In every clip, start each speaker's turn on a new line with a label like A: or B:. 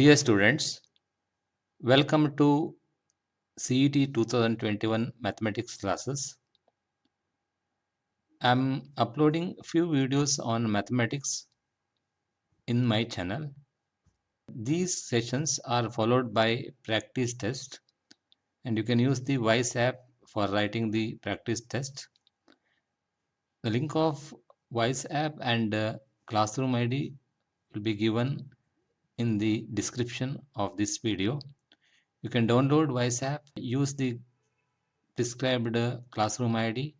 A: Dear students, welcome to CET 2021 mathematics classes. I'm uploading few videos on mathematics in my channel. These sessions are followed by practice test, and you can use the Wise app for writing the practice test. The link of Wise app and classroom ID will be given in the description of this video. You can download Wise app, use the described classroom ID,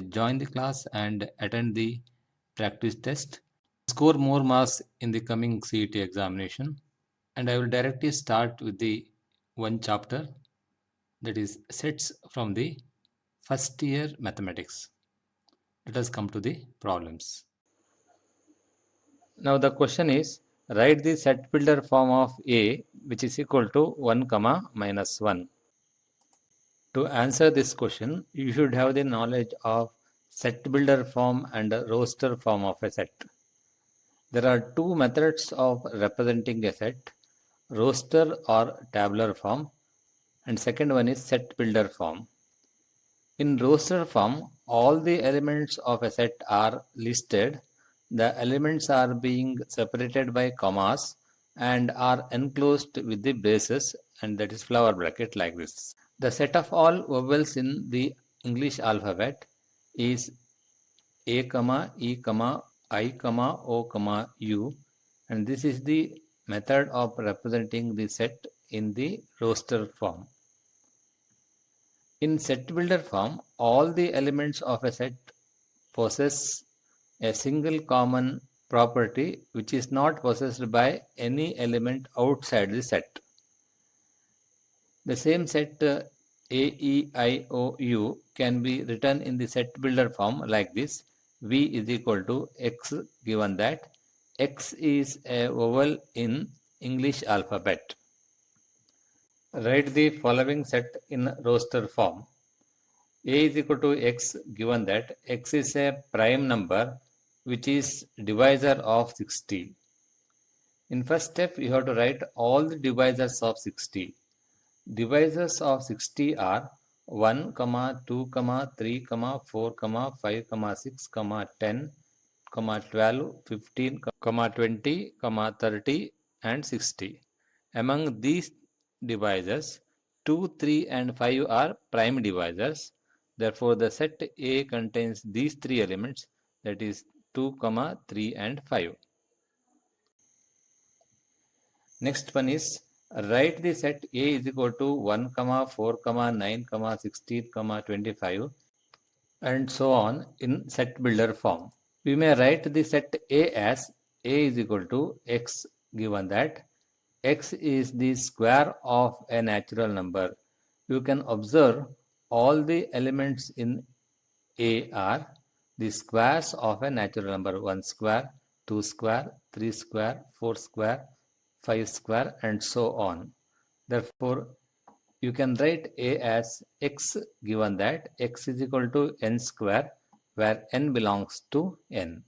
A: join the class and attend the practice test. Score more marks in the coming CET examination. And I will directly start with the one chapter, that is sets from the first year mathematics. Let us come to the problems. Now the question is, write the set builder form of A which is equal to 1 comma minus 1. To answer this question, you should have the knowledge of set builder form and roster form of a set. There are two methods of representing a set, roster or tabular form, and second one is set builder form. In roster form, all the elements of a set are listed. The elements are being separated by commas and are enclosed with the braces, and that is flower bracket like this. The set of all vowels in the English alphabet is A, E, I, O, U, and this is the method of representing the set in the roster form. In set builder form, all the elements of a set possess a single common property which is not possessed by any element outside the set. The same set A, E, I, O, U can be written in the set builder form like this. V is equal to X, given that X is a vowel in English alphabet. Write the following set in roster form. A is equal to X, given that X is a prime number which is divisor of 60. In first step, you have to write all the divisors of 60. Divisors of 60 are 1, 2, 3, 4, 5, 6, 10, 12, 15, 20, 30 and 60. Among these divisors, 2, 3 and 5 are prime divisors. Therefore, the set A contains these three elements, that is 2, 3 and 5. Next one is, write the set A is equal to 1, 4, 9, 16, 25 and so on in set builder form. We may write the set A as A is equal to X, given that X is the square of a natural number. You can observe all the elements in A are the squares of a natural number, 1 square, 2 square, 3 square, 4 square, 5 square and so on. Therefore, you can write A as X, given that X is equal to n square, where n belongs to n.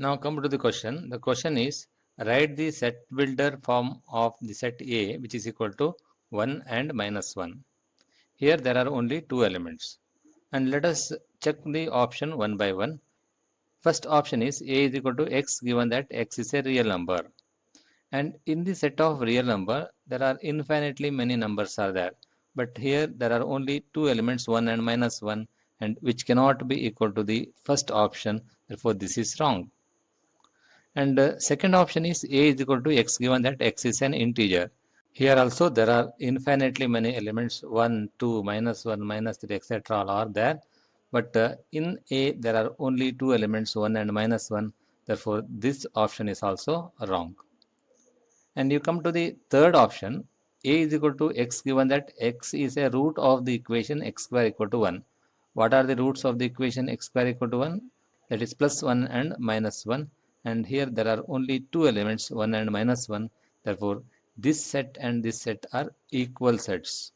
A: Now come to the question. The question is, write the set builder form of the set A which is equal to 1 and minus 1. Here there are only two elements. And let us check the option one by one. First option is A is equal to X, given that X is a real number. And in the set of real number, there are infinitely many numbers are there. But here there are only two elements, 1 and minus 1, and which cannot be equal to the first option. Therefore, this is wrong. And second option is A is equal to X, given that X is an integer. Here also there are infinitely many elements, 1, 2, minus 1, minus 3, etc. all are there. But in A, there are only two elements, 1 and minus 1. Therefore, this option is also wrong. And you come to the third option, A is equal to X, given that X is a root of the equation X square equal to 1. What are the roots of the equation X square equal to 1? That is plus 1 and minus 1. And here there are only two elements, 1 and minus 1. Therefore, this set and this set are equal sets.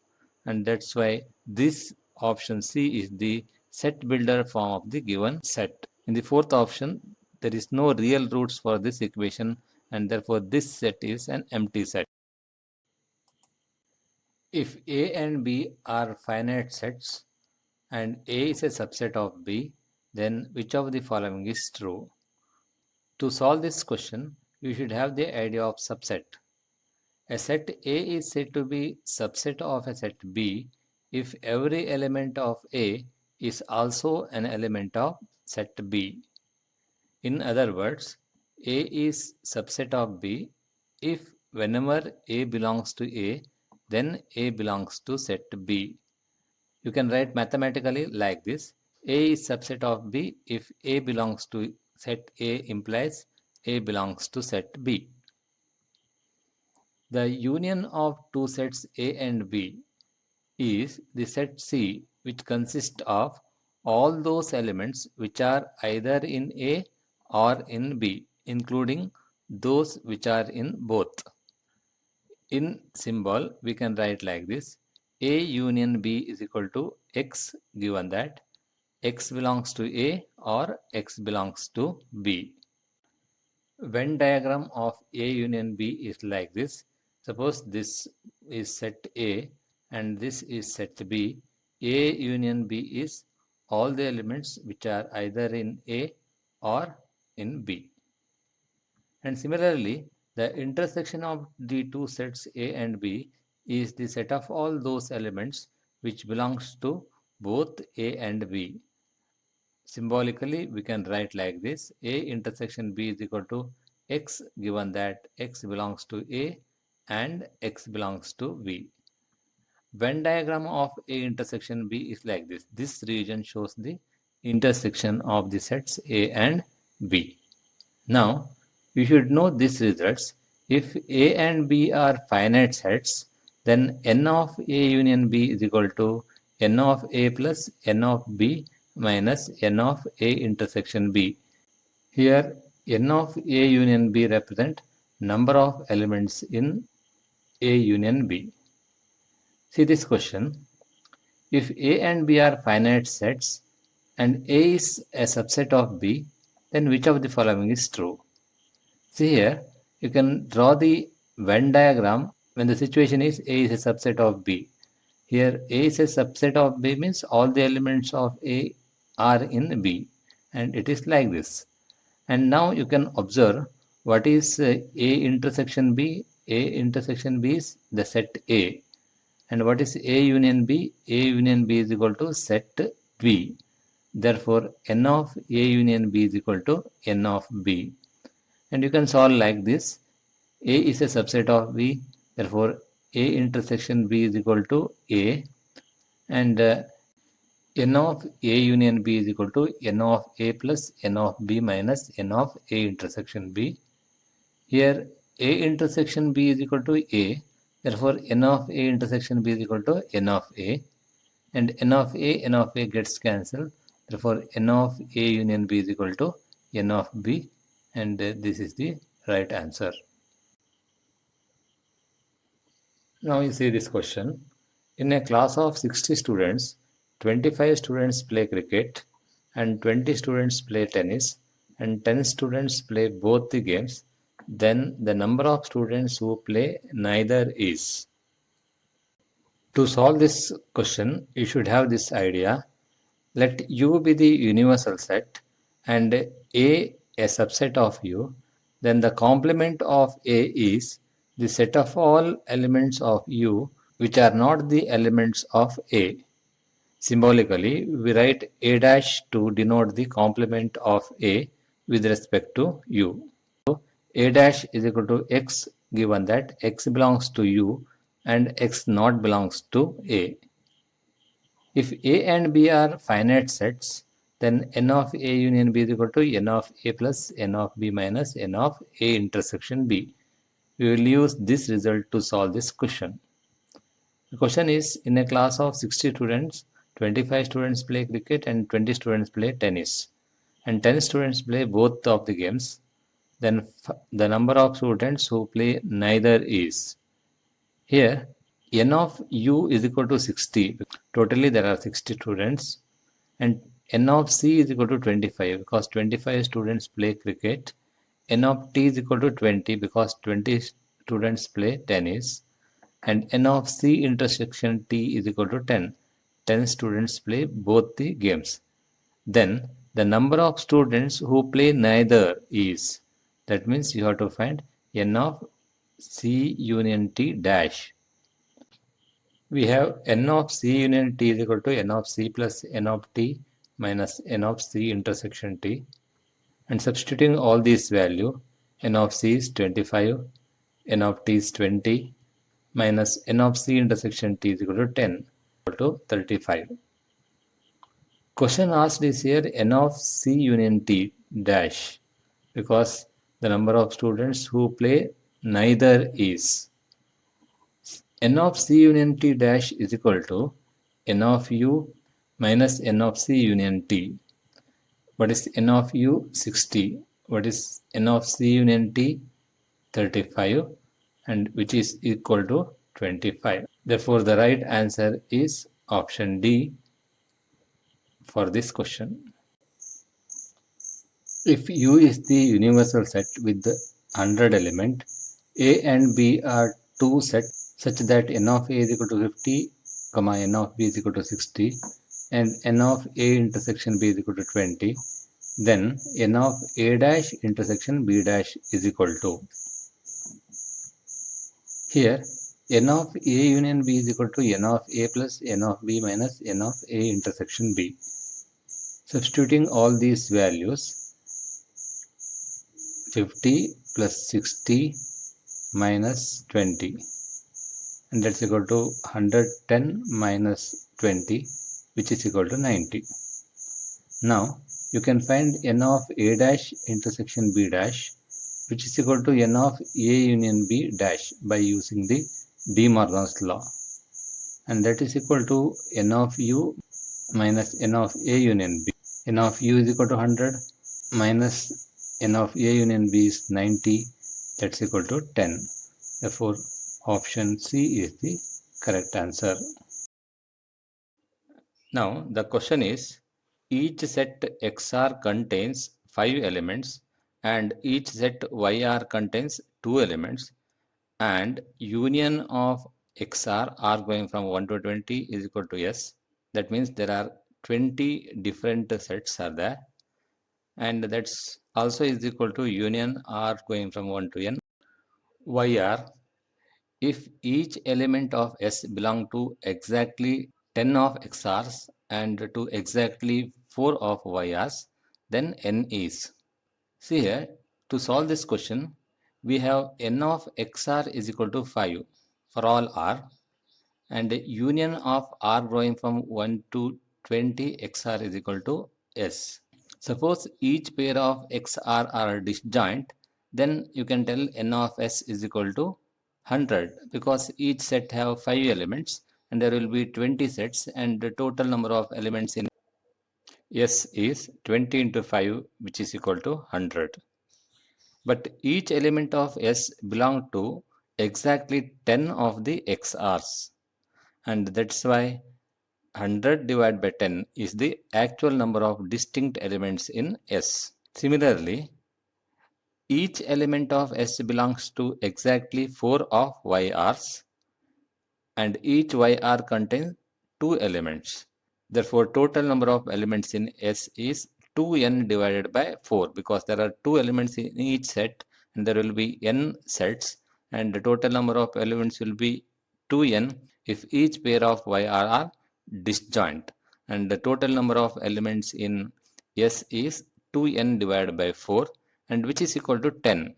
A: And that's why this option C is the set builder form of the given set. In the fourth option, there is no real roots for this equation, and therefore this set is an empty set. If A and B are finite sets and A is a subset of B, then which of the following is true? To solve this question, you should have the idea of subset. A set A is said to be subset of a set B if every element of A is also an element of set B. In other words, A is subset of B if whenever A belongs to A, then A belongs to set B. You can write mathematically like this. A is subset of B if A belongs to set A implies A belongs to set B. The union of two sets A and B is the set C, which consists of all those elements which are either in A or in B, including those which are in both. In symbol, we can write like this: A union B is equal to X, given that X belongs to A or X belongs to B. Venn diagram of A union B is like this. Suppose this is set A and this is set B. A union B is all the elements which are either in A or in B. And similarly, the intersection of the two sets A and B is the set of all those elements which belongs to both A and B. Symbolically, we can write like this: A intersection B is equal to X, given that X belongs to A and X belongs to B. Venn diagram of A intersection B is like this. This region shows the intersection of the sets A and B. Now, you should know these results. If A and B are finite sets, then n of A union B is equal to n of A plus n of B minus n of A intersection B. Here, n of A union B represent number of elements in A union B. See this question. If A and B are finite sets and A is a subset of B, then which of the following is true? See here, you can draw the Venn diagram when the situation is A is a subset of B. Here A is a subset of B means all the elements of A are in B, and it is like this. And now you can observe what is A intersection B. A intersection B is the set A. And what is A union B? A union B is equal to set B. Therefore, n of A union B is equal to n of B. And you can solve like this: A is a subset of B, therefore A intersection B is equal to A, and n of A union B is equal to n of A plus n of B minus n of A intersection B. Here A intersection B is equal to A, therefore n of A intersection B is equal to n of A, and n of A gets cancelled, therefore n of A union B is equal to n of B, and this is the right answer. Now you see this question. In a class of 60 students, 25 students play cricket and 20 students play tennis and 10 students play both the games. Then the number of students who play neither is. To solve this question, you should have this idea. Let U be the universal set and A a subset of U. Then the complement of A is the set of all elements of U which are not the elements of A. Symbolically, we write A dash to denote the complement of A with respect to U. A dash is equal to X, given that X belongs to U and X not belongs to A. If A and B are finite sets, then n of A union B is equal to n of A plus n of B minus n of A intersection B. We will use this result to solve this question. The question is, in a class of 60 students, 25 students play cricket and 20 students play tennis, and 10 students play both of the games. Then the number of students who play neither is. Here, n of U is equal to 60. Totally there are 60 students, and n of C is equal to 25 because 25 students play cricket. N of T is equal to 20 because 20 students play tennis. and n of C intersection T is equal to 10. 10 students play both the games. Then the number of students who play neither is, that means you have to find n of C union T dash. We have n of C union T is equal to n of C plus n of T minus n of C intersection T, and substituting all these value, n of C is 25, n of T is 20 minus n of C intersection T is equal to 10, equal to 35. Question asked is here n of C union T dash, because the number of students who play neither is. N of C union T dash is equal to n of U minus n of C union T. What is n of U? 60. What is n of C union T? 35, and which is equal to 25. Therefore, the right answer is option D for this question. If U is the universal set with the 100 element, A and B are two sets such that n of A is equal to 50, n of B is equal to 60, and n of A intersection B is equal to 20, then n of A dash intersection B dash is equal to. Here, n of A union B is equal to n of A plus n of B minus n of A intersection B. Substituting all these values, 50 plus 60 minus 20, and that's equal to 110 minus 20, which is equal to 90. Now you can find n of A dash intersection B dash, which is equal to n of A union B dash by using the De Morgan's law, and that is equal to n of U minus n of A union B. N of U is equal to 100 minus n of A union B is 90, that's equal to 10. Therefore, option C is the correct answer. Now, the question is, each set XR contains 5 elements and each set YR contains 2 elements, and union of XR are going from 1 to 20 is equal to S. That means there are 20 different sets are there, and that's also is equal to union R going from 1 to N. YR, if each element of S belong to exactly 10 of XRs and to exactly 4 of YRs, then N is. See here, to solve this question, we have N of XR is equal to 5 for all R, and union of R going from 1 to 20 XR is equal to S. Suppose each pair of XR are disjoint, then you can tell N of S is equal to 100, because each set have 5 elements and there will be 20 sets, and the total number of elements in S is 20 into 5, which is equal to 100. But each element of S belong to exactly 10 of the XRs, and that's why 100 divided by 10 is the actual number of distinct elements in S. Similarly, each element of S belongs to exactly 4 of YRs, and each YR contains 2 elements. Therefore, total number of elements in S is 2n divided by 4, because there are 2 elements in each set and there will be n sets, and the total number of elements will be 2n if each pair of YR are disjoint, and the total number of elements in S is 2n divided by 4, and which is equal to 10.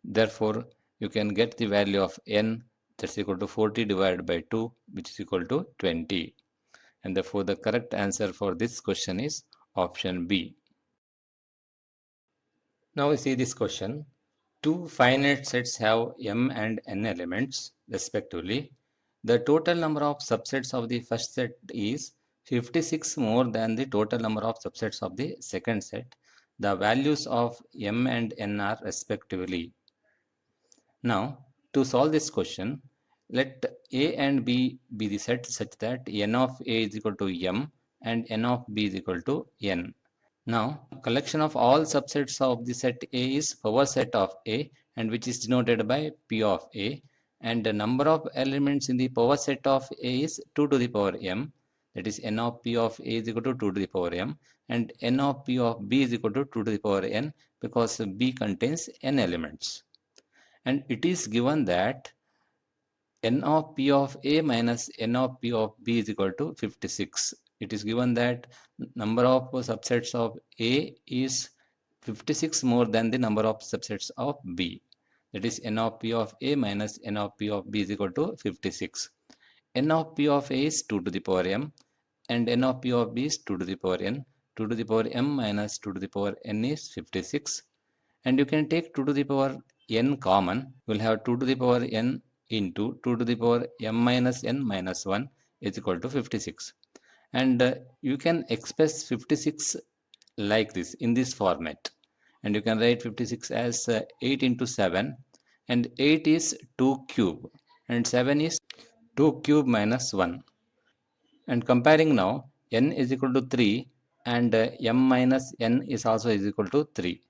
A: Therefore, you can get the value of n, that's equal to 40 divided by 2, which is equal to 20. And therefore, the correct answer for this question is option B. Now we see this question. Two finite sets have m and n elements respectively. The total number of subsets of the first set is 56 more than the total number of subsets of the second set. The values of m and n are respectively. Now, to solve this question, let A and B be the set such that n of A is equal to m and n of B is equal to n. Now, collection of all subsets of the set A is power set of A, and which is denoted by P of A, and the number of elements in the power set of A is 2 to the power m, that is n of p of A is equal to 2 to the power m, and n of p of B is equal to 2 to the power n, because B contains n elements. And it is given that n of p of A minus n of p of B is equal to 56. It is given that number of subsets of A is 56 more than the number of subsets of B. That is n of p of A minus n of p of B is equal to 56. N of p of A is 2 to the power m, and n of p of B is 2 to the power n. 2 to the power m minus 2 to the power n is 56. And you can take 2 to the power n common. We'll have 2 to the power n into 2 to the power m minus n minus 1 is equal to 56. And you can express 56 like this, in this format. And you can write 56 as 8 into 7, and 8 is 2 cube, and 7 is 2 cube minus 1. And comparing now, n is equal to 3, and m minus n is also is equal to 3.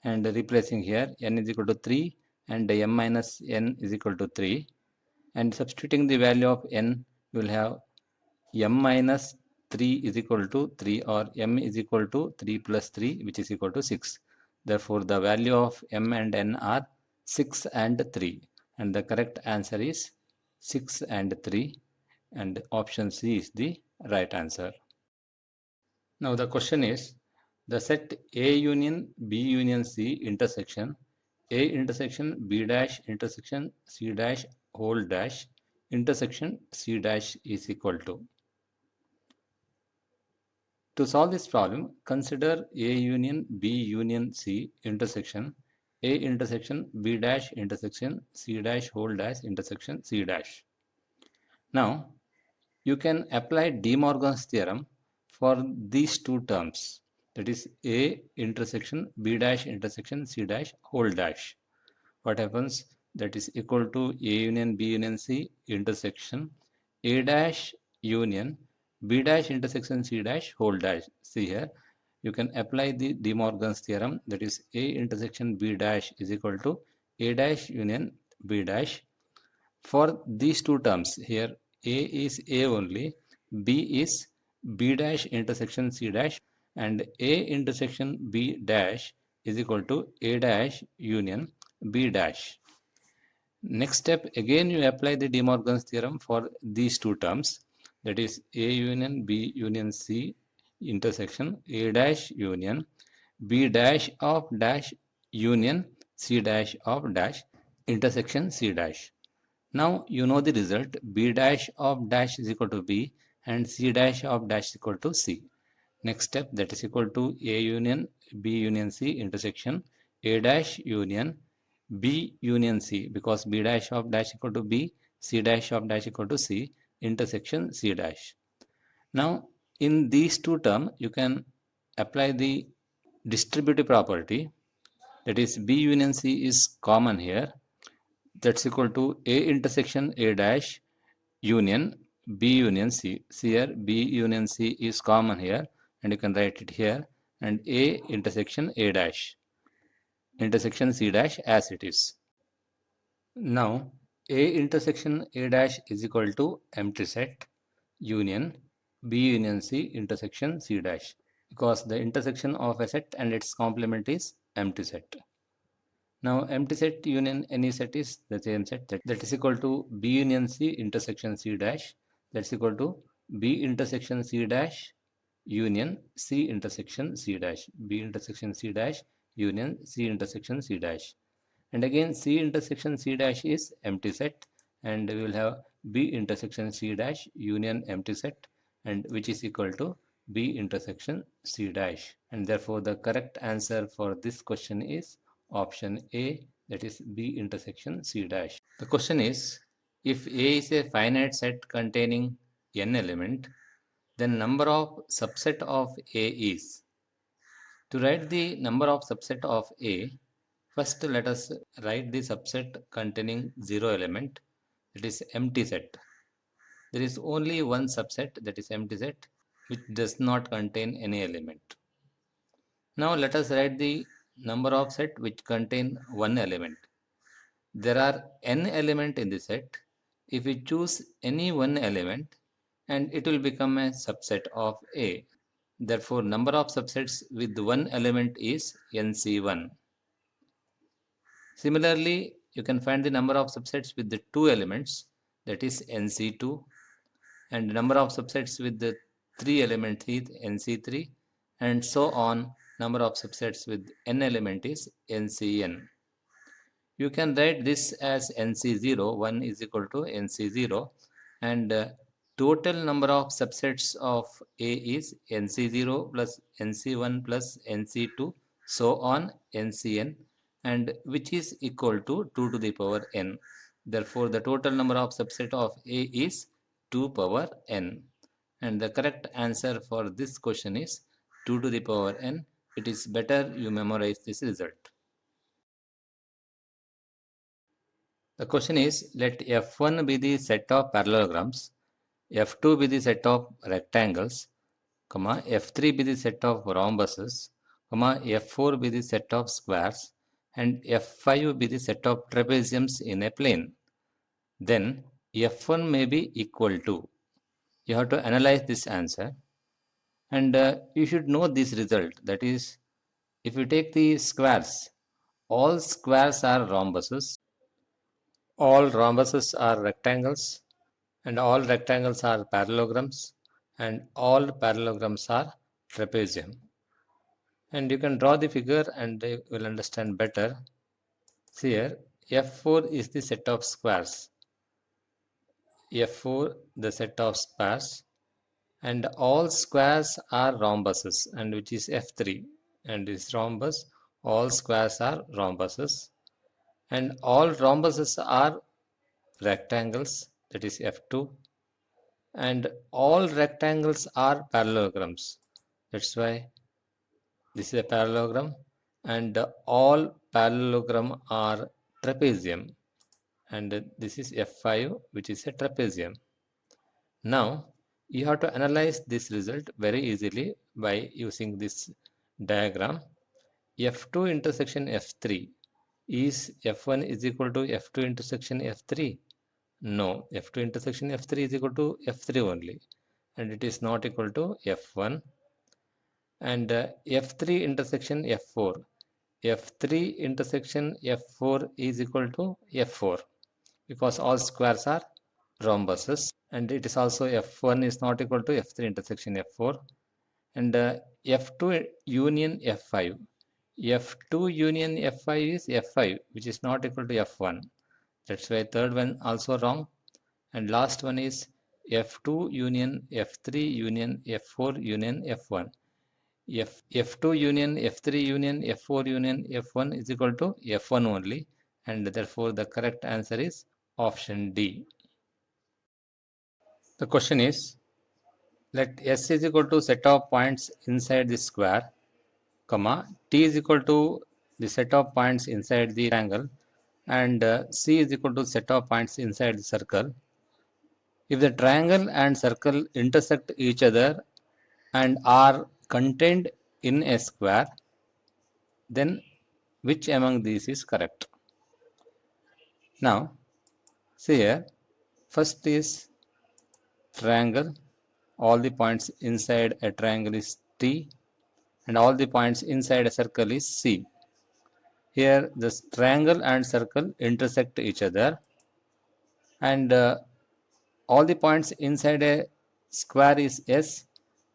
A: And replacing here, n is equal to 3 and m minus n is equal to 3. And substituting the value of n, you will have m minus 3 is equal to 3, or m is equal to 3 plus 3, which is equal to 6. Therefore, the value of m and n are 6 and 3. And the correct answer is 6 and 3. And option C is the right answer. Now the question is, the set A union B union C intersection A intersection B dash intersection C dash whole dash intersection C dash is equal to. To solve this problem, consider A union B union C intersection A intersection B dash intersection C dash whole dash intersection C dash. Now you can apply De Morgan's theorem for these two terms, that is A intersection B dash intersection C dash whole dash. What happens? That is equal to A union B union C intersection A dash union B dash intersection C dash whole dash. See here, you can apply the De Morgan's theorem, that is A intersection B dash is equal to A dash union B dash. For these two terms here, A is A only, B is B dash intersection C dash, and A intersection B dash is equal to A dash union B dash. Next step, again you apply the De Morgan's theorem for these two terms, that is A union B union C intersection A dash union B dash of dash union C dash of dash intersection C dash. Now you know the result, B dash of dash is equal to B and C dash of dash is equal to C. Next step, that is equal to A union B union C intersection A dash union B union C, because B dash of dash equal to B, C dash of dash equal to C intersection C dash. Now in these two terms you can apply the distributive property, that is B union C is common here, that's equal to A intersection A dash union B union C. See here, B union C is common here, and you can write it here, and A intersection A dash intersection C dash as it is. Now A intersection A dash is equal to empty set union B union C intersection C dash, because the intersection of a set and its complement is empty set. Now empty set union any set is the same set, that is equal to B union C intersection C dash, that's equal to B intersection C dash union C intersection C dash, B intersection C dash union C intersection C dash. And again C intersection C dash is empty set, and we will have B intersection C dash union empty set, and which is equal to B intersection C dash. And therefore the correct answer for this question is option A, that is B intersection C dash. The question is, if A is a finite set containing n element, then number of subset of A is. To write the number of subset of A, first let us write the subset containing 0 element, that is empty set. There is only one subset, that is empty set, which does not contain any element. Now let us write the number of set which contain one element. there are n element in the set. If we choose any one element, and it will become a subset of A. Therefore, number of subsets with one element is NC1. Similarly, you can find the number of subsets with the two elements, that is NC2, and number of subsets with the three element is NC3, and so on. Number of subsets with n element is NCN. You can write this as NC0, 1 is equal to NC0, and total number of subsets of A is NC0 plus NC1 plus NC2, so on NCN, and which is equal to 2 to the power n. Therefore, the total number of subset of A is 2 power n. And the correct answer for this question is 2 to the power n. It is better you memorize this result. The question is, let F1 be the set of parallelograms, F2 be the set of rectangles, F3 be the set of rhombuses, F4 be the set of squares, and F5 be the set of trapeziums in a plane. Then F1 may be equal to. You have to analyze this answer, and you should know this result. That is, if you take the squares, all squares are rhombuses, all rhombuses are rectangles, and all rectangles are parallelograms, and all parallelograms are trapezium. And you can draw the figure and you will understand better. See here, F4 is the set of squares. F4, the set of squares, and all squares are rhombuses, and which is F3, and this rhombus, all squares are rhombuses, and all rhombuses are rectangles, that is F2, and all rectangles are parallelograms. That's why this is a parallelogram, and all parallelogram are trapezium, and this is F5, which is a trapezium. Now you have to analyze this result very easily by using this diagram. F2 intersection F3, is F1 is equal to F2 intersection F3? No, F2 intersection F3 is equal to F3 only, and it is not equal to F1. And F3 intersection F4, F3 intersection F4 is equal to F4, because all squares are rhombuses, and it is also F1 is not equal to F3 intersection F4, and F2 union F5, F2 union F5 is F5, which is not equal to F1. That's why third one also wrong. And last one is F2 union F3 union F4 union F1. F2 union F3 union F4 union F1 is equal to F1 only, and therefore the correct answer is option D. The question is, let S is equal to set of points inside the square, T is equal to the set of points inside the triangle, and C is equal to set of points inside the circle. If the triangle and circle intersect each other and are contained in a square, then which among these is correct? Now, see here, first is triangle. All the points inside a triangle is T, and all the points inside a circle is C. Here, this triangle and circle intersect each other, and all the points inside a square is S,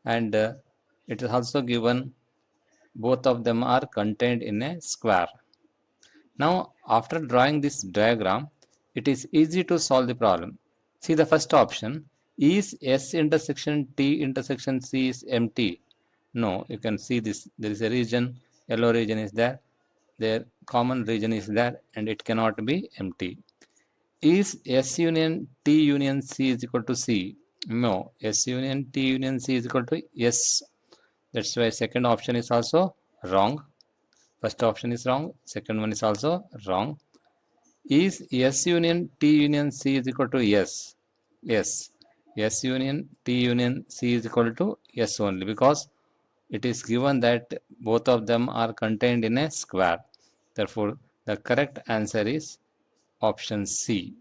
A: and it is also given both of them are contained in a square. Now, after drawing this diagram, it is easy to solve the problem. See the first option, is S intersection T intersection C is empty? No, you can see this, there is a region, yellow region is there, their common region is there, and it cannot be empty. Is S union T union C is equal to C? No, S union T union C is equal to S. That's why second option is also wrong. First option is wrong, second one is also wrong. Is S union T union C is equal to S? Yes. S union T union C is equal to S only, because it is given that both of them are contained in a square. Therefore, the correct answer is option C.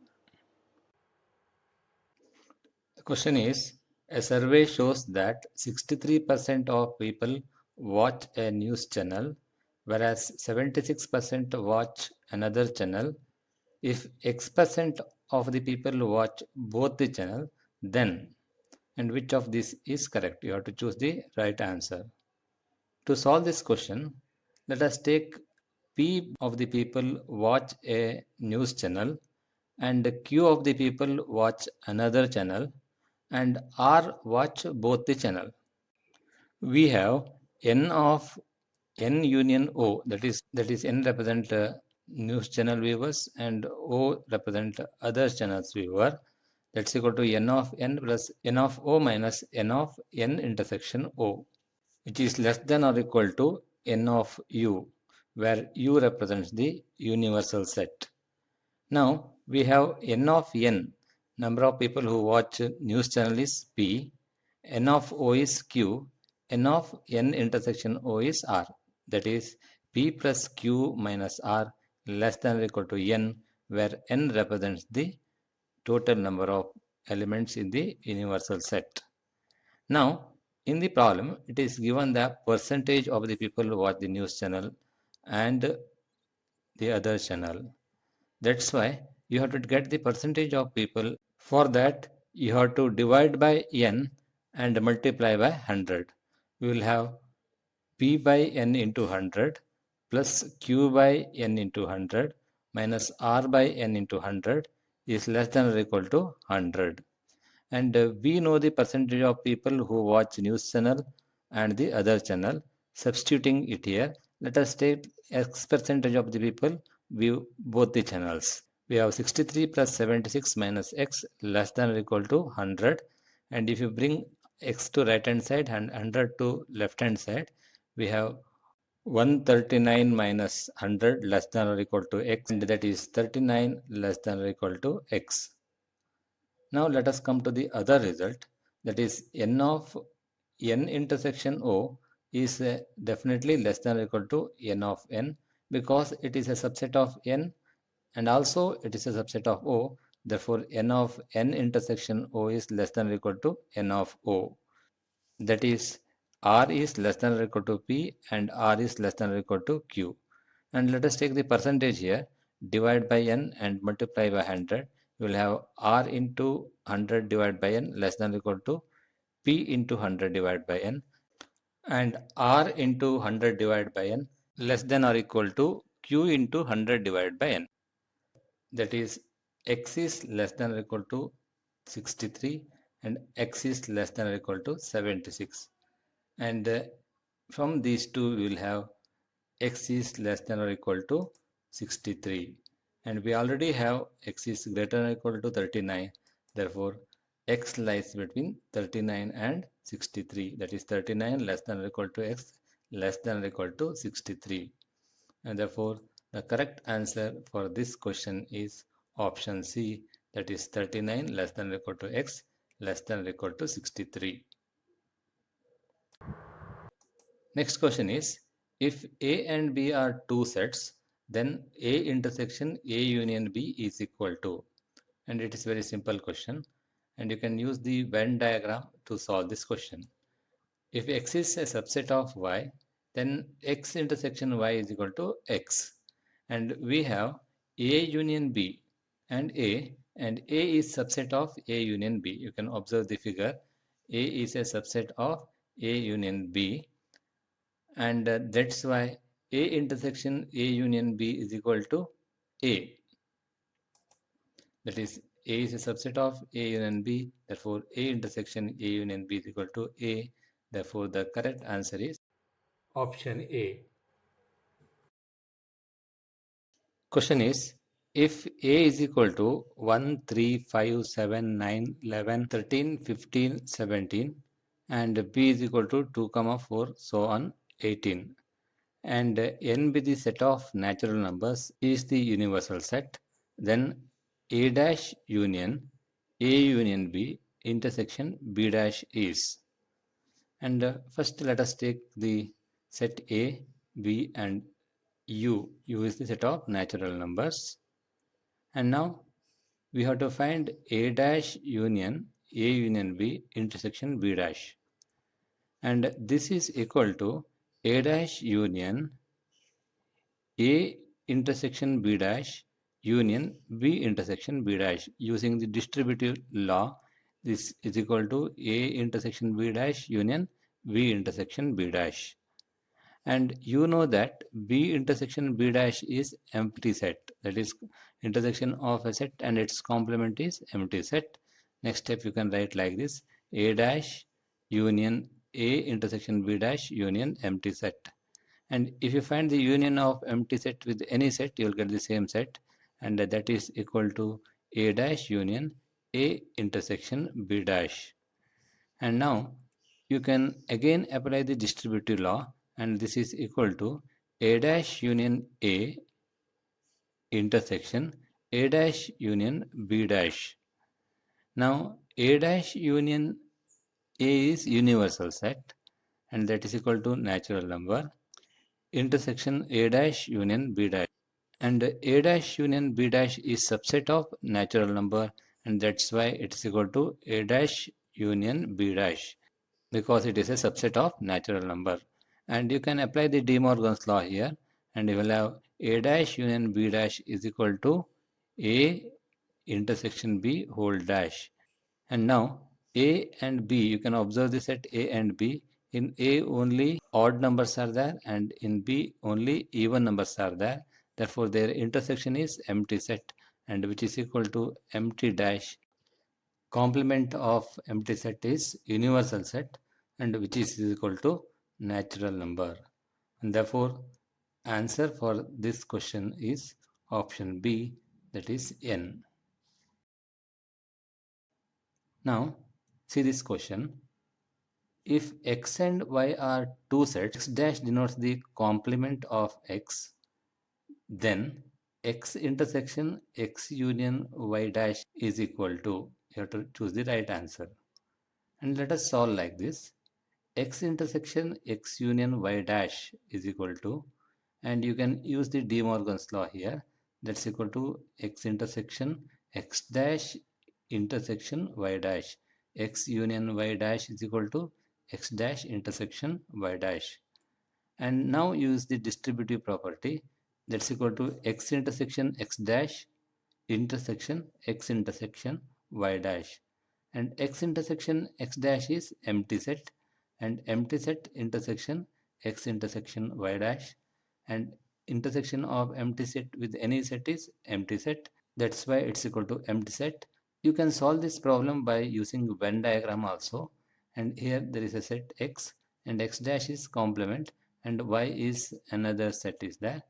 A: The question is, a survey shows that 63% of people watch a news channel, whereas 76% watch another channel. If X% of the people watch both the channel, then, and which of these is correct? You have to choose the right answer. To solve this question, let us take P of the people watch a news channel and Q of the people watch another channel and R watch both the channel. We have N of N union O, that is N represent news channel viewers and O represent other channels viewer. That's equal to N of N plus N of O minus N of N intersection O, which is less than or equal to N of U, where U represents the universal set. Now we have N of N, number of people who watch news channel is P, N of O is Q, N of N intersection O is R. That is P plus Q minus R less than or equal to N, where N represents the total number of elements in the universal set. Now, in the problem, it is given the percentage of the people who watch the news channel and the other channel. That's why you have to get the percentage of people. For that, you have to divide by n and multiply by 100. We will have p by n into 100 plus q by n into 100 minus r by n into 100 is less than or equal to 100. And we know the percentage of people who watch news channel and the other channel. Substituting it here, let us take x percentage of the people view both the channels. We have 63 plus 76 minus x less than or equal to 100, and if you bring x to right hand side and 100 to left hand side, we have 139 minus 100 less than or equal to x, and that is 39 less than or equal to x. Now let us come to the other result, that is n of n intersection O is definitely less than or equal to n of n, because it is a subset of n and also it is a subset of O. Therefore n of n intersection O is less than or equal to n of O. That is R is less than or equal to P and R is less than or equal to Q. And let us take the percentage here, divide by n and multiply by 100. You will have R into 100 divided by n less than or equal to P into 100 divided by n, and R into 100 divided by n less than or equal to Q into 100 divided by n. That is x is less than or equal to 63 and x is less than or equal to 76. And from these two we will have x is less than or equal to 63, and we already have x is greater than or equal to 39. Therefore x lies between 39 and 63, that is 39 less than or equal to x less than or equal to 63, and therefore the correct answer for this question is option C, that is 39 less than or equal to x less than or equal to 63. Next question is, if A and B are two sets, then A intersection A union B is equal to, and it is very simple question, and you can use the Venn diagram to solve this question. If x is a subset of y, then x intersection y is equal to x, and we have A union B and A is subset of A union B. You can observe the figure. A is a subset of A union B, and that's why A intersection A union B is equal to A. That is, A is a subset of A union B, therefore A intersection A union B is equal to A. Therefore the correct answer is option A. Question is, if A is equal to 1, 3, 5, 7, 9, 11, 13, 15, 17, and B is equal to 2, 4, so on 18, and n be the set of natural numbers is the universal set, then A dash union A union B intersection B dash is. And first let us take the set A, B and U. U is the set of natural numbers, And now we have to find A dash union A union B intersection B dash. And this is equal to A dash union A intersection B dash union B intersection B dash. Using the distributive law, this is equal to A intersection B dash union B intersection B dash. And you know that B intersection B dash is empty set. That is intersection of a set and its complement is empty set. Next step you can write like this: A dash union A intersection B dash union empty set. And if you find the union of empty set with any set, you will get the same set, and that is equal to A dash union A intersection B dash. And now you can again apply the distributive law, and this is equal to A dash union A intersection A dash union B dash. Now A dash union A is universal set, and that is equal to natural number intersection A dash union B dash. And A dash union B dash is subset of natural number, and that's why it's equal to A dash union B dash, because it is a subset of natural number. And you can apply the De Morgan's law here, and you will have A dash union B dash is equal to A intersection B whole dash. And now A and B, you can observe this at A and B. In A only odd numbers are there, and in B only even numbers are there. Therefore their intersection is empty set, and which is equal to empty dash. Complement of empty set is universal set, and which is equal to natural number. And therefore answer for this question is option B, that is N. Now see this question. If x and y are two sets, x dash denotes the complement of x, then x intersection x union y dash is equal to, you have to choose the right answer. And let us solve like this: x intersection x union y dash is equal to, and you can use the De Morgan's law here, that's equal to x intersection x dash intersection y dash. X union y dash is equal to x dash intersection y dash. And now use the distributive property, that's equal to x intersection x dash intersection x intersection y dash. And x intersection x dash is empty set, and empty set intersection x intersection y dash, and intersection of empty set with any set is empty set. That's why it's equal to empty set. You can solve this problem by using Venn diagram also, and here there is a set x, and x dash is complement, and y is another set is there,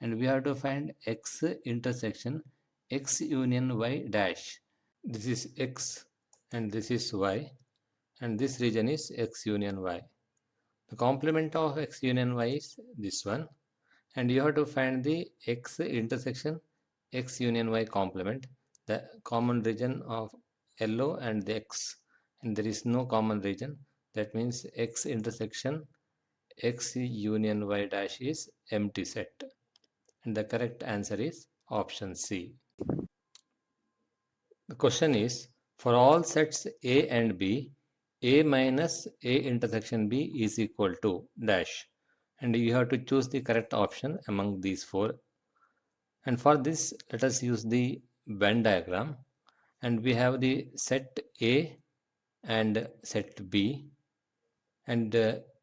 A: and we have to find x intersection x union y dash. This is x and this is y, and this region is x union y. The complement of x union y is this one, and you have to find the x intersection x union y complement, the common region of yellow and the x, and there is no common region. That means x intersection x union y dash is empty set, and the correct answer is option C. The question is, for all sets A and B, A minus A intersection B is equal to dash, and you have to choose the correct option among these four. And for this, let us use the Venn diagram, and we have the set A and set B, and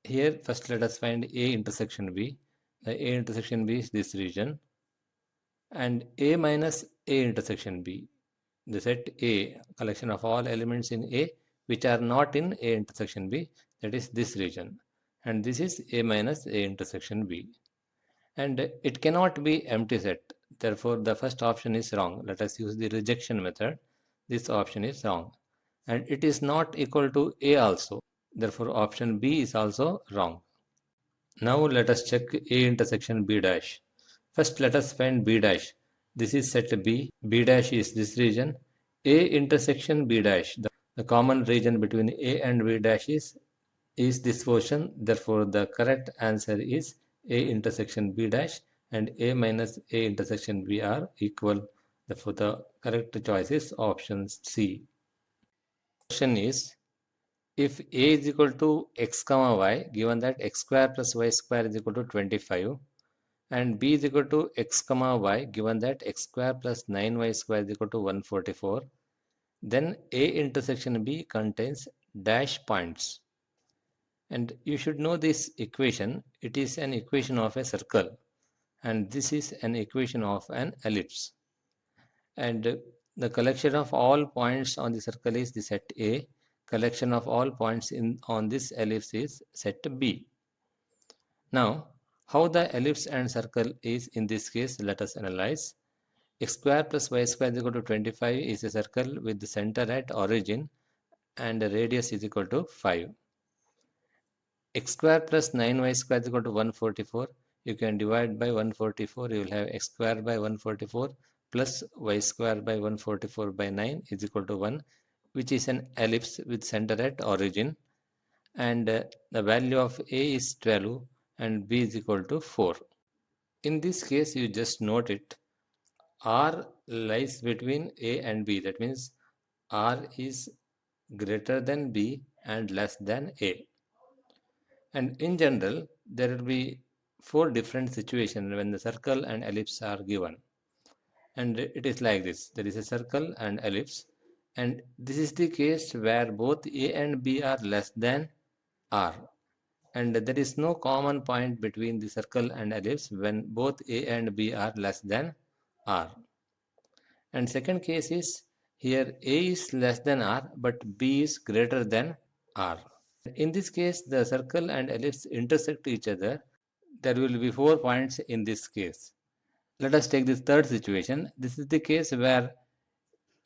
A: here first let us find A intersection B. The A intersection B is this region, and A minus A intersection B, the set A, collection of all elements in A which are not in A intersection B, that is this region, and this is A minus A intersection B, and it cannot be empty set. Therefore the first option is wrong. Let us use the rejection method. This option is wrong, and it is not equal to A also. Therefore option B is also wrong. Now let us check A intersection B dash. First let us find B dash. This is set B. B dash is this region. A intersection B dash. The common region between A and B dash is this portion. Therefore the correct answer is A intersection B dash, and A minus A intersection B are equal. Therefore, the correct choice is option C. Question is, if a is equal to x comma y, given that x square plus y square is equal to 25, and b is equal to x comma y, given that x square plus 9y square is equal to 144, then a intersection b contains dash points. And you should know this equation. It is an equation of a circle, and this is an equation of an ellipse. And the collection of all points on the circle is the set A. Collection of all points on this ellipse is set B. Now, how the ellipse and circle is in this case, let us analyze. X square plus y square is equal to 25 is a circle with the center at origin and the radius is equal to 5. X square plus 9y square is equal to 144. You can divide by 144. You will have x square by 144 plus y square by 144 by 9 is equal to 1, which is an ellipse with center at origin. And the value of a is 12 and b is equal to 4. In this case, you just note it. R lies between a and b. That means R is greater than b and less than a. And in general, there will be 4 different situations when the circle and ellipse are given. And it is like this. There is a circle and ellipse. And this is the case where both a and b are less than r. And there is no common point between the circle and ellipse when both a and b are less than r. And second case is, here a is less than r but b is greater than r. In this case, the circle and ellipse intersect each other. There will be 4 points in this case. Let us take this third situation. This is the case where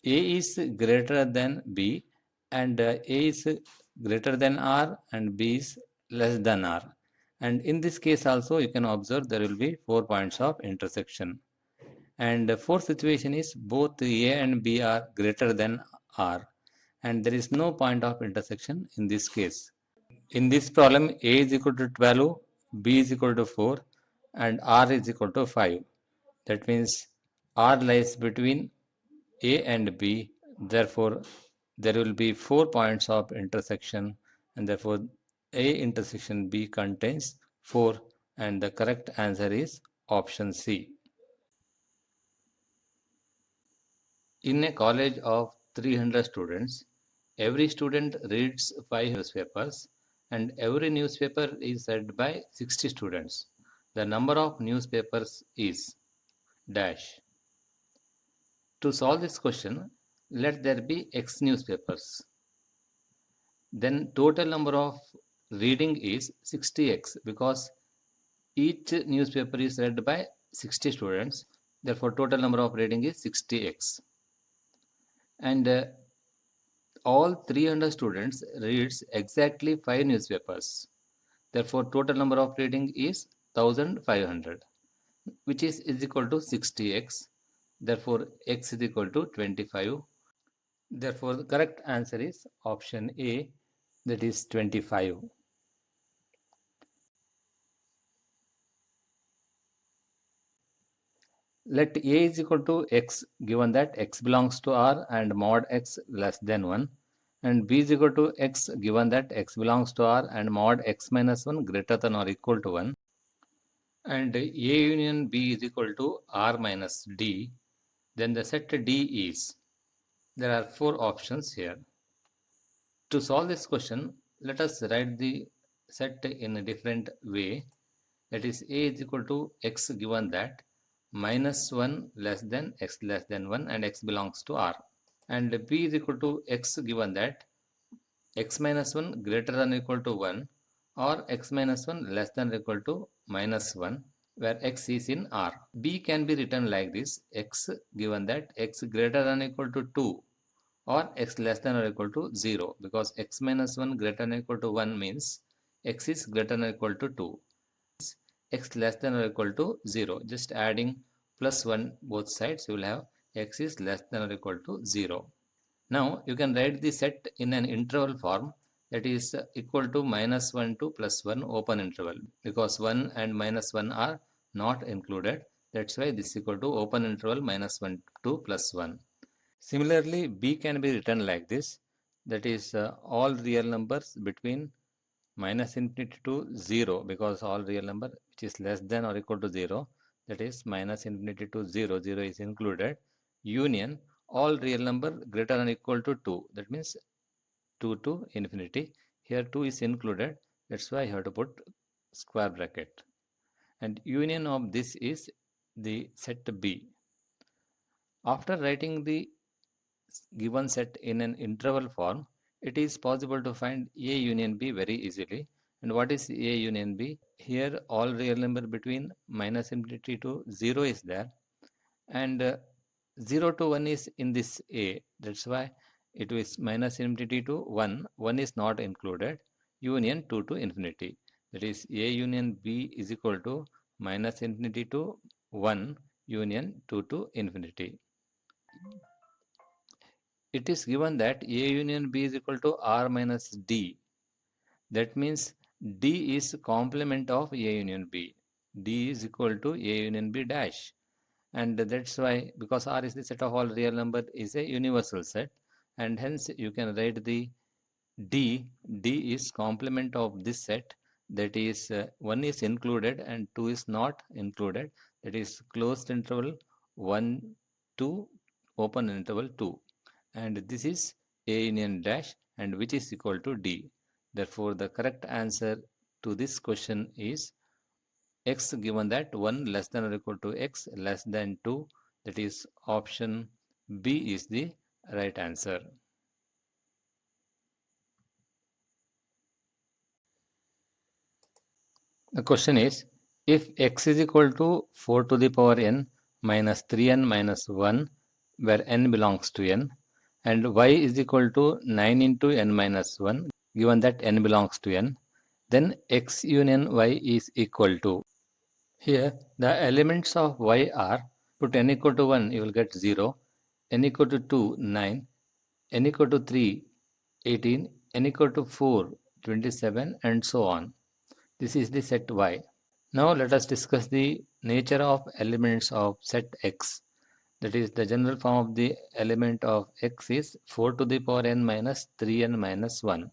A: a is greater than b and a is greater than r and b is less than r. And in this case also, you can observe there will be 4 points of intersection. And the fourth situation is both a and b are greater than r, and there is no point of intersection in this case. In this problem, a is equal to 12, b is equal to 4, and r is equal to 5. That means r lies between a and b. Therefore, there will be 4 points of intersection, and therefore a intersection b contains 4, and the correct answer is option C. In a college of 300 students, every student reads 5 newspapers and every newspaper is read by 60 students. The number of newspapers is dash. To solve this question, let there be x newspapers. Then total number of reading is 60x because each newspaper is read by 60 students. Therefore, total number of reading is 60x. And all 300 students reads exactly 5 newspapers. Therefore, total number of reading is 1500, which is equal to 60x. Therefore, x is equal to 25. Therefore, the correct answer is option A, that is 25. Let A is equal to x, given that x belongs to R and mod x less than 1, and B is equal to x, given that x belongs to R and mod x minus 1 greater than or equal to 1, and A union B is equal to R minus D, then the set D is. There are 4 options here. To solve this question, let us write the set in a different way. That is, A is equal to x, given that minus 1 less than x less than 1 and x belongs to R. And B is equal to x, given that x minus 1 greater than or equal to 1 or x minus 1 less than or equal to minus 1, where x is in R. B can be written like this: x, given that x greater than or equal to 2 or x less than or equal to 0, because x minus 1 greater than or equal to 1 means x is greater than or equal to 2. X less than or equal to 0. Just adding plus 1 both sides, you will have x is less than or equal to 0. Now you can write the set in an interval form, that is equal to -1 to +1 open interval, because 1 and -1 are not included. That's why this is equal to open interval minus 1, 2 plus 1. Similarly, B can be written like this. That is all real numbers between minus infinity to 0, because all real number which is less than or equal to 0, that is minus infinity to 0, 0 is included, union all real number greater than or equal to 2, that means 2 to infinity. Here 2 is included, that's why you have to put square bracket. And union of this is the set B. After writing the given set in an interval form, it is possible to find A union B very easily. And what is A union B? Here all real number between minus infinity to 0 is there, and 0 to 1 is in this A. That's why it is minus infinity to 1. 1 is not included. Union 2 to infinity. That is A union B is equal to minus infinity to 1 union 2 to infinity. It is given that A union B is equal to R minus D. That means D is complement of A union B. D is equal to A union B dash. And that's why, because R is the set of all real number, is a universal set. And hence you can write the D. D is complement of this set. That is 1 is included and 2 is not included. That is closed interval 1, 2, open interval 2. And this is A union dash, and which is equal to D. Therefore, the correct answer to this question is x, given that 1 less than or equal to x less than 2. That is option B is the right answer. The question is, if x is equal to 4 to the power n minus 3n minus 1, where n belongs to n, and y is equal to 9 into n minus 1, given that n belongs to n, then x union y is equal to. Here, the elements of y are, put n equal to 1, you will get 0, n equal to 2, 9, n equal to 3, 18, n equal to 4, 27, and so on. This is the set y. Now let us discuss the nature of elements of set x. That is, the general form of the element of x is 4 to the power n minus 3n minus 1.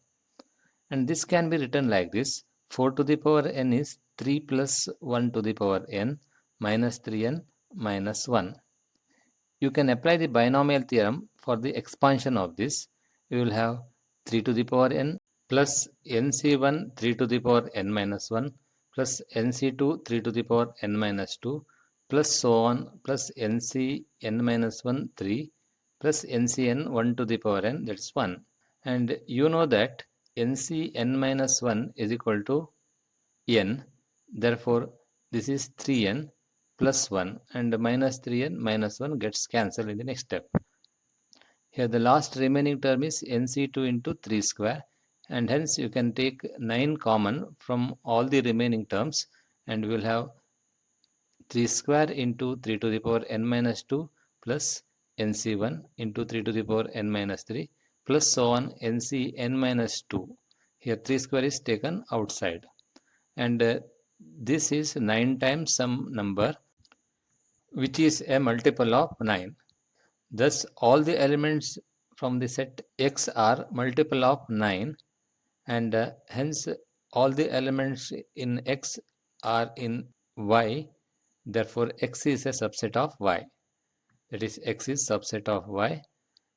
A: And this can be written like this. 4 to the power n is 3 plus 1 to the power n minus 3n minus 1. You can apply the binomial theorem for the expansion of this. You will have 3 to the power n plus nc1 3 to the power n minus 1 plus nc2 3 to the power n minus 2 plus so on plus nc n minus 1 3 plus ncn 1 to the power n, that's 1. And you know that ncn minus 1 is equal to n. Therefore, this is 3n plus 1, and minus 3n minus 1 gets cancelled in the next step. Here the last remaining term is nc2 into 3 square, and hence you can take 9 common from all the remaining terms, and we will have 3 square into 3 to the power n minus 2 plus nc1 into 3 to the power n minus 3 plus so on ncn minus 2. Here 3 square is taken outside, and this is 9 times some number which is a multiple of 9. Thus all the elements from the set X are multiple of 9, and hence all the elements in X are in Y. Therefore X is a subset of Y. That is, X is subset of Y,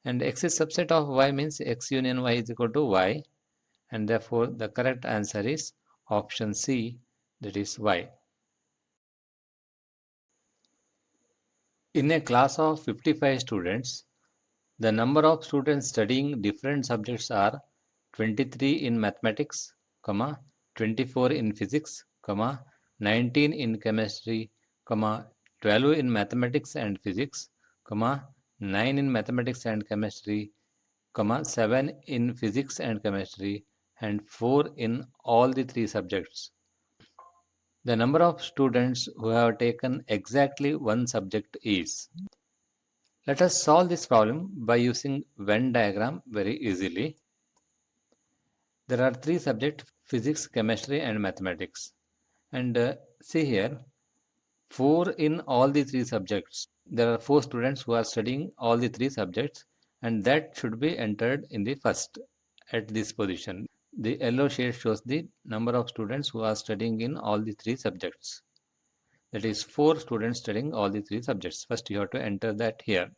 A: and X is subset of Y means X union Y is equal to Y, and therefore the correct answer is option C, that is Y. In a class of 55 students, the number of students studying different subjects are 23 in mathematics, 24 in physics, 19 in chemistry, 12 in mathematics and physics, 9 in mathematics and chemistry, 7 in physics and chemistry, and 4 in all the 3 subjects. The number of students who have taken exactly one subject is. Let us solve this problem by using Venn diagram very easily. There are 3 subjects: physics, chemistry, and mathematics. And see here, 4 in all the 3 subjects. There are 4 students who are studying all the 3 subjects, and that should be entered in the first at this position. The yellow shade shows the number of students who are studying in all the 3 subjects. That is 4 students studying all the 3 subjects. First you have to enter that here.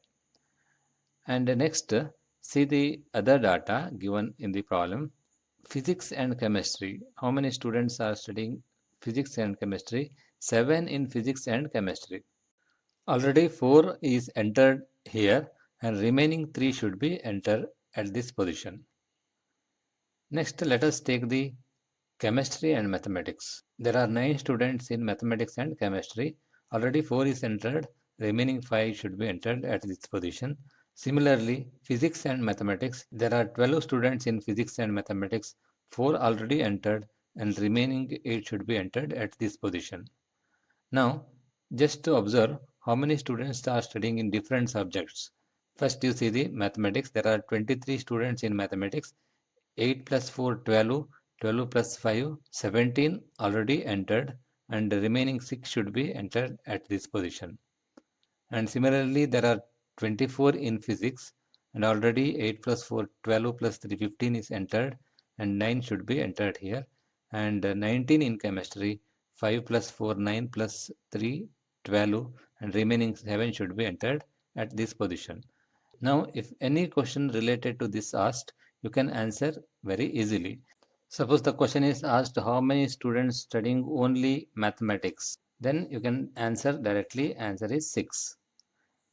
A: And next, see the other data given in the problem. Physics and chemistry. How many students are studying physics and chemistry? 7 in physics and chemistry. Already 4 is entered here and remaining 3 should be entered at this position. Next, let us take the chemistry and mathematics. There are 9 students in mathematics and chemistry. Already 4 is entered, remaining 5 should be entered at this position. Similarly, physics and mathematics, there are 12 students in physics and mathematics, 4 already entered and remaining 8 should be entered at this position. Now, just to observe how many students are studying in different subjects. First, you see the mathematics. There are 23 students in mathematics. 8 plus 4, 12. 12 plus 5, 17 already entered, and the remaining 6 should be entered at this position. And similarly, there are 24 in physics, and already 8 plus 4, 12 plus 3, 15 is entered, and 9 should be entered here. And 19 in chemistry, 5 plus 4, 9 plus 3, 12, and remaining 7 should be entered at this position. Now, if any question related to this asked, you can answer very easily. Suppose the question is asked how many students studying only mathematics, then you can answer directly, answer is 6.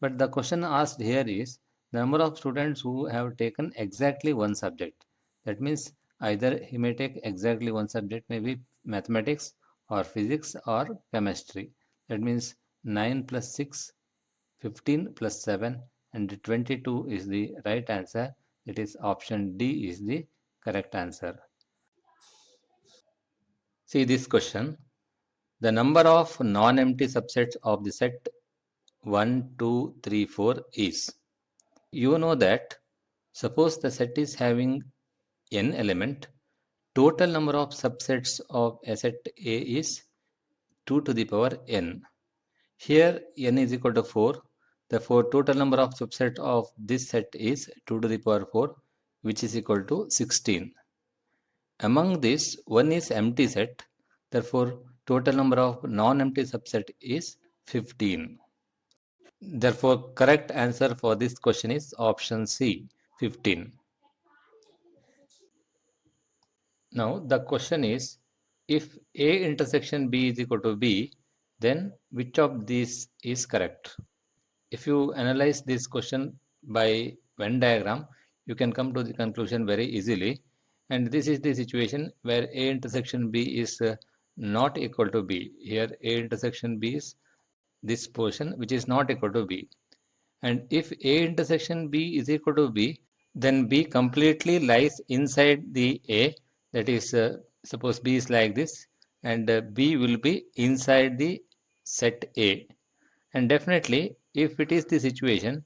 A: But the question asked here is the number of students who have taken exactly one subject. That means either he may take exactly one subject, maybe mathematics or physics or chemistry. That means 9 plus 6, 15 plus 7, and 22 is the right answer. It is option D is the correct answer. See this question. The number of non-empty subsets of the set 1, 2, 3, 4 is. You know that suppose the set is having n element, total number of subsets of a set A is 2 to the power n. Here n is equal to 4. Therefore, total number of subset of this set is 2 to the power 4, which is equal to 16. Among this, one is empty set. Therefore, total number of non-empty subset is 15. Therefore, correct answer for this question is option C, 15. Now, the question is, if A intersection B is equal to B, then which of these is correct? If you analyze this question by Venn diagram, you can come to the conclusion very easily. And this is the situation where A intersection B is not equal to B. Here A intersection B is this portion which is not equal to B. And if A intersection B is equal to B, then B completely lies inside the A. That is, suppose B is like this, and B will be inside the set A. And definitely, if it is the situation,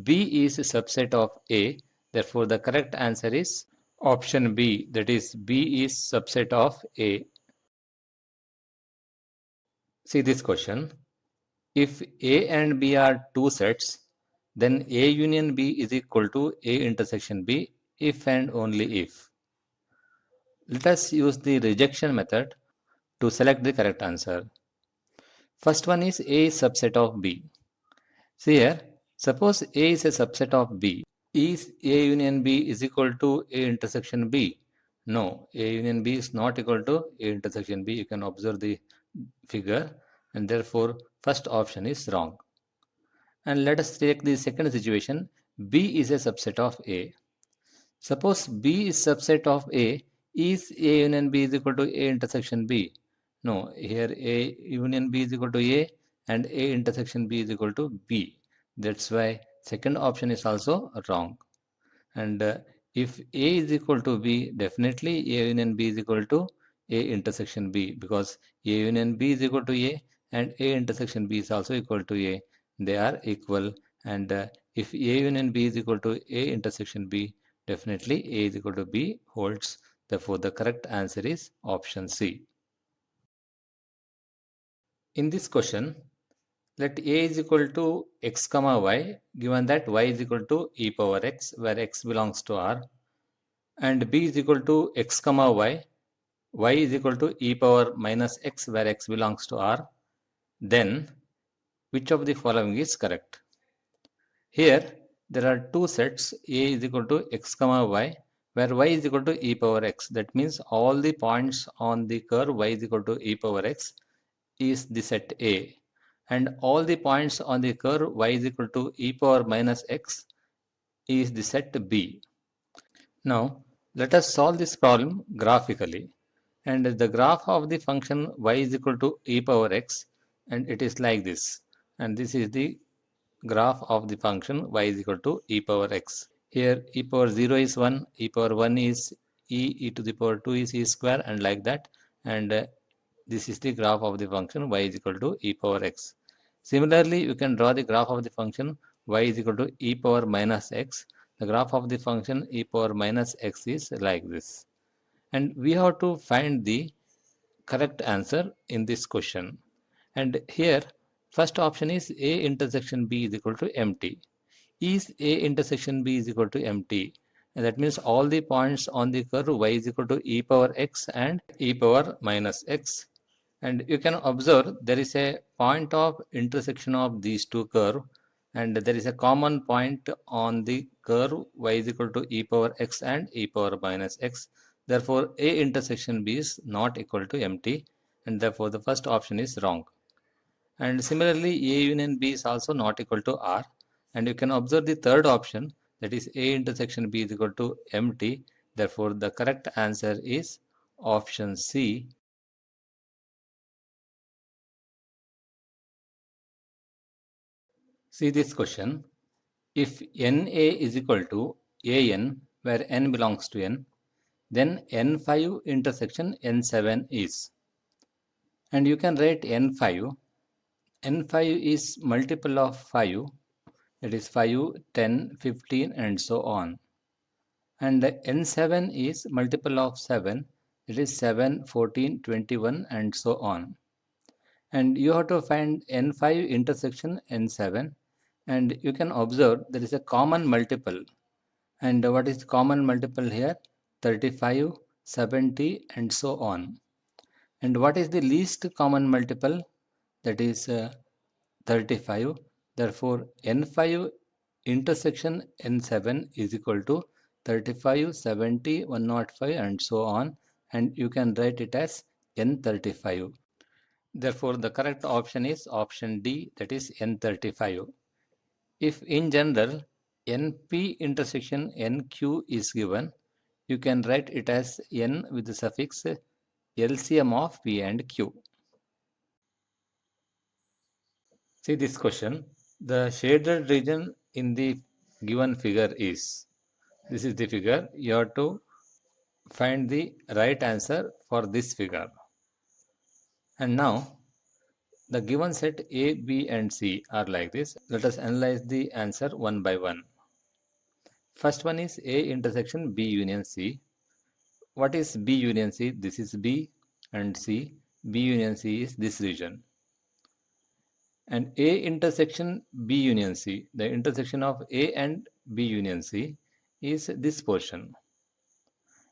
A: B is a subset of A, therefore the correct answer is option B, that is B is subset of A. See this question. If A and B are two sets, then A union B is equal to A intersection B if and only if. Let us use the rejection method to select the correct answer. First one is A is subset of B. See here, suppose A is a subset of B. Is A union B is equal to A intersection B? No, A union B is not equal to A intersection B. You can observe the figure, and therefore first option is wrong. And let us take the second situation. B is a subset of A. Suppose B is subset of A. Is A union B is equal to A intersection B? No, here A union B is equal to A and A intersection B is equal to B. That's why second option is also wrong. And if A is equal to B, definitely A union B is equal to A intersection B, because A union B is equal to A and A intersection B is also equal to A. They are equal, and if A union B is equal to A intersection B, definitely A is equal to B holds. Therefore, the correct answer is option C. In this question, Let a is equal to x comma y, given that y is equal to e power x, where x belongs to R, and b is equal to x comma y is equal to e power minus x, where x belongs to R, then which of the following is correct? Here there are two sets, a is equal to x comma y, where y is equal to e power x. That means all the points on the curve y is equal to e power x is the set A, and all the points on the curve y is equal to e power minus x is the set B. Now let us solve this problem graphically, and the graph of the function y is equal to e power x, and it is like this, and this is the graph of the function y is equal to e power x. Here e power 0 is 1, e power 1 is e to the power 2 is e square, and like that, and this is the graph of the function y is equal to e power x. Similarly, you can draw the graph of the function y is equal to e power minus x. The graph of the function e power minus x is like this. And we have to find the correct answer in this question. And here, first option is A intersection B is equal to empty. Is A intersection B is equal to empty? And that means all the points on the curve y is equal to e power x and e power minus x. And you can observe there is a point of intersection of these two curves, and there is a common point on the curve y is equal to e power x and e power minus x. Therefore, A intersection B is not equal to empty, and therefore the first option is wrong. And similarly, A union B is also not equal to R. And you can observe the third option, that is A intersection B is equal to empty. Therefore, the correct answer is option C. See this question. If NA is equal to AN, where N belongs to N, then N5 intersection N7 is. And you can write N5. N5 is multiple of 5. That is 5, 10, 15, and so on. And N7 is multiple of 7. It is 7, 14, 21, and so on. And you have to find N5 intersection N7. And you can observe there is a common multiple. And what is common multiple here? 35, 70, and so on. And what is the least common multiple? That is 35. Therefore, N5 intersection N7 is equal to 35, 70, 105, and so on. And you can write it as N35. Therefore, the correct option is option D, that is N35. If in general NP intersection NQ is given, you can write it as N with the suffix LCM of P and Q. See this question. The shaded region in the given figure is, this is the figure. You have to find the right answer for this figure. And now the given set A, B, and C are like this. Let us analyze the answer one by one. First one is A intersection B union C. What is B union C? This is B and C. B union C is this region. And A intersection B union C, the intersection of A and B union C is this portion.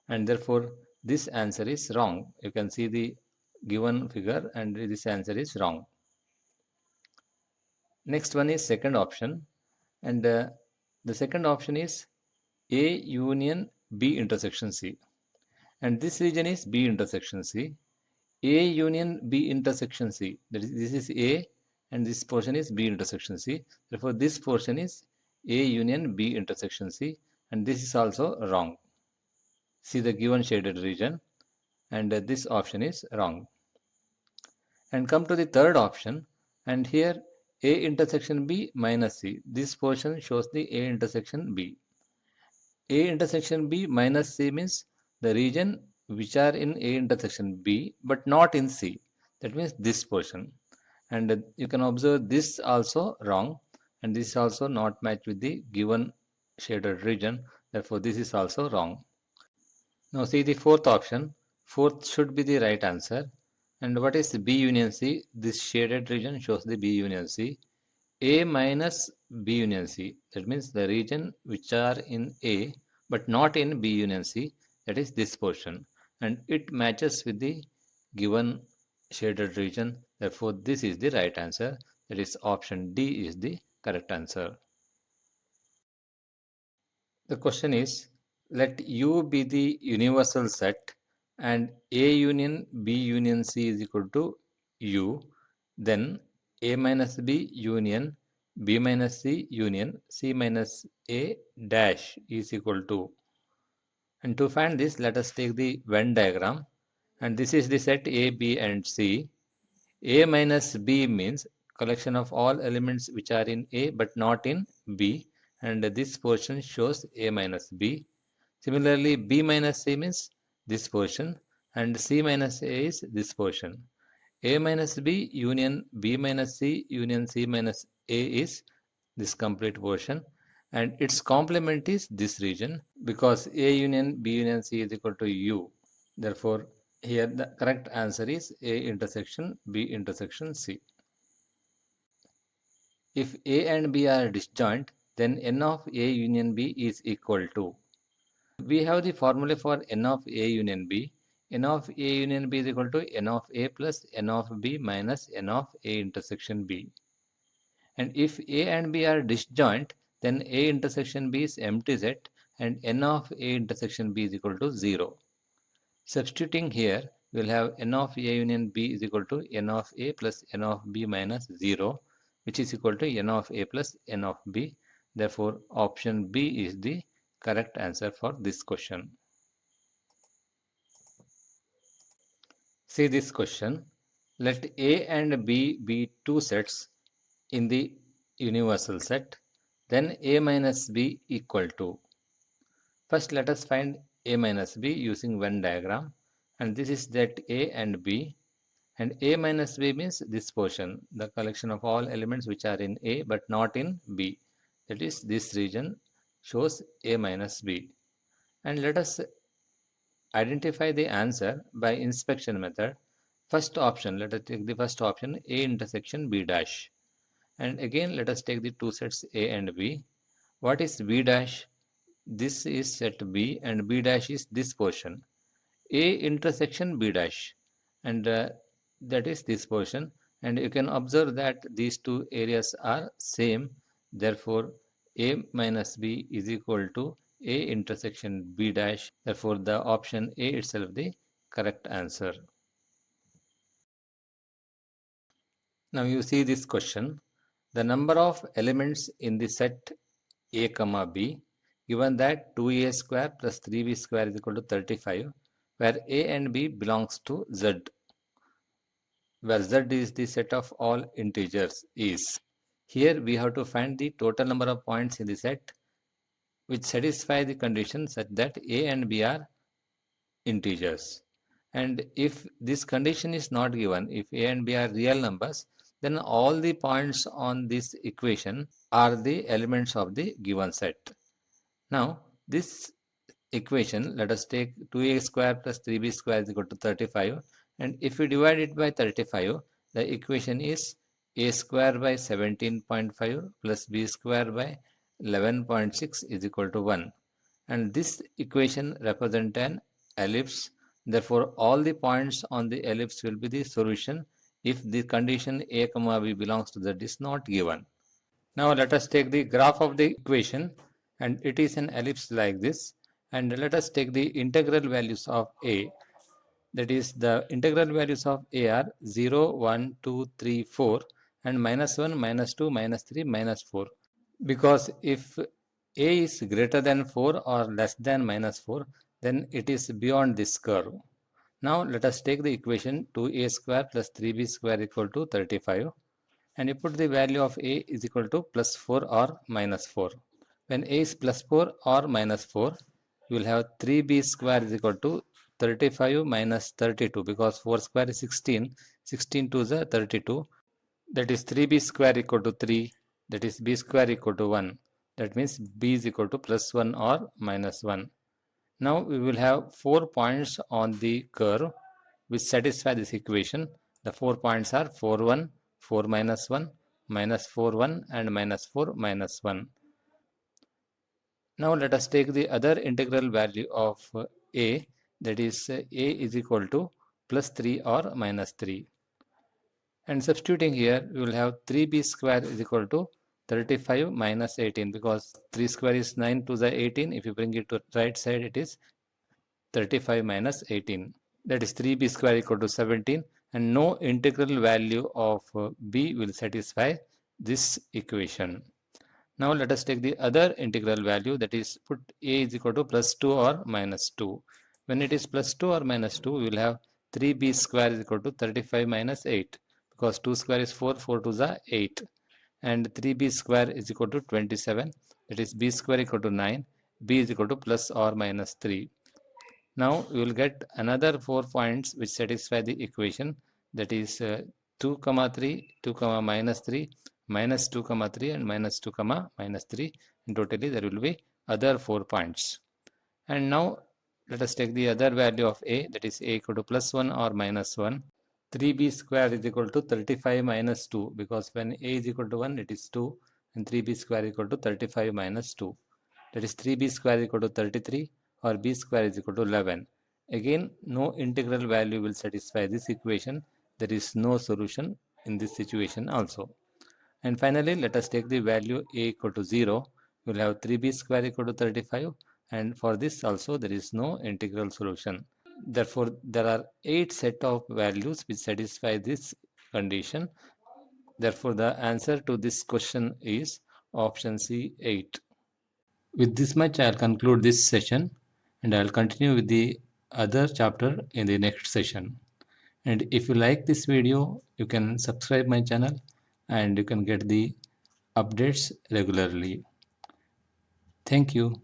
A: And therefore, this answer is wrong. You can see the given figure, and this answer is wrong. Next one is second option, and the second option is A union B intersection C. And this region is B intersection C. A union B intersection C. That is, this is A and this portion is B intersection C. Therefore, this portion is A union B intersection C, and this is also wrong. See the given shaded region, and this option is wrong. And come to the third option, and here A intersection B minus C. This portion shows the A intersection B. A intersection B minus C means the region which are in A intersection B but not in C. That means this portion. And you can observe this also wrong, and this is also not matched with the given shaded region. Therefore, this is also wrong. Now see the fourth option. Fourth should be the right answer. And what is B union C? This shaded region shows the B union C. A minus B union C. That means the region which are in A but not in B union C, that is this portion. And it matches with the given shaded region. Therefore, this is the right answer. That is option D is the correct answer. The question is, let U be the universal set and A union B union C is equal to U. Then A minus B union B minus C union C minus A dash is equal to. And to find this, let us take the Venn diagram. And this is the set A, B and C. A minus B means collection of all elements which are in A but not in B, and this portion shows A minus B. Similarly, B minus C means this portion and C minus A is this portion. A minus B union B minus C union C minus A is this complete portion, and its complement is this region because A union B union C is equal to U. Therefore, here the correct answer is A intersection B intersection C. If A and B are disjoint, then N of A union B is equal to. We have the formula for N of A union B. N of A union B is equal to N of A plus N of B minus N of A intersection B. And if A and B are disjoint, then A intersection B is empty set and N of A intersection B is equal to 0. Substituting here, we will have N of A union B is equal to N of A plus N of B minus 0, which is equal to N of A plus N of B. Therefore, option B is the correct answer for this question. See this question. Let A and B be two sets in the universal set. Then A minus B equal to. First, let us find A minus B using Venn diagram. And this is that A and B. And A minus B means this portion, the collection of all elements which are in A but not in B. That is, this region shows A minus B. And let us identify the answer by inspection method. First option, let us take the first option, A intersection B dash. And again, let us take the two sets A and B. What is B dash? This is set B and B dash is this portion. A intersection B dash. And that is this portion, and you can observe that these two areas are same. Therefore, A minus B is equal to A intersection B dash. Therefore, the option A itself the correct answer. Now you see this question. The number of elements in the set A comma B, given that 2A square plus 3B square is equal to 35, where A and B belongs to Z, where Z is the set of all integers is. Here we have to find the total number of points in the set which satisfy the condition such that A and B are integers. And if this condition is not given, if A and B are real numbers, then all the points on this equation are the elements of the given set. Now, this equation, let us take 2A square plus 3B square is equal to 35, and if we divide it by 35, the equation is A square by 17.5 plus B square by 11.6 is equal to 1, and this equation represents an ellipse. Therefore, all the points on the ellipse will be the solution if the condition A comma B belongs to Z is not given. Now let us take the graph of the equation, and it is an ellipse like this, and let us take the integral values of A. That is, the integral values of A are 0, 1, 2, 3, 4 and minus 1, minus 2, minus 3, minus 4. Because if A is greater than 4 or less than minus 4, then it is beyond this curve. Now let us take the equation 2A square plus 3B square equal to 35, and you put the value of A is equal to plus 4 or minus 4. When A is plus 4 or minus 4, you will have 3B square is equal to 35 minus 32, because 4 square is 16, 16 to the 32, that is 3B square equal to 3, that is B square equal to 1, that means B is equal to plus 1 or minus 1. Now we will have 4 points on the curve, which satisfy this equation. The 4 points are 4, 1, 4 minus 1, minus 4, 1 and minus 4 minus 1. Now let us take the other integral value of a, that is a is equal to plus 3 or minus 3. And substituting here, we will have 3b square is equal to 35 minus 18, because 3 square is 9 to the 18. If you bring it to right side, it is 35 minus 18. That is 3b square equal to 17, and no integral value of b will satisfy this equation. Now let us take the other integral value, that is put a is equal to plus 2 or minus 2. When it is plus 2 or minus 2, we will have 3b square is equal to 35 minus 8, because 2 square is 4, 4 to the 8, and 3b square is equal to 27, that is b square equal to 9, b is equal to plus or minus 3. Now we will get another 4 points which satisfy the equation, that is 2 comma 3, 2 comma minus 3, minus 2 comma 3 and minus 2 comma minus 3, and totally there will be other 4 points. And now let us take the other value of a, that is a equal to plus 1 or minus 1. 3b square is equal to 35 minus 2, because when a is equal to 1 it is 2, and 3b square equal to 35 minus 2, that is 3b square equal to 33, or b square is equal to 11. Again, no integral value will satisfy this equation. There is no solution in this situation also. And finally, let us take the value a equal to 0. We will have 3b square equal to 35, and for this also there is no integral solution. Therefore, there are 8 set of values which satisfy this condition. Therefore, the answer to this question is option C, 8. With this much, I'll conclude this session, and I'll continue with the other chapter in the next session. And if you like this video, you can subscribe my channel and you can get the updates regularly. Thank you.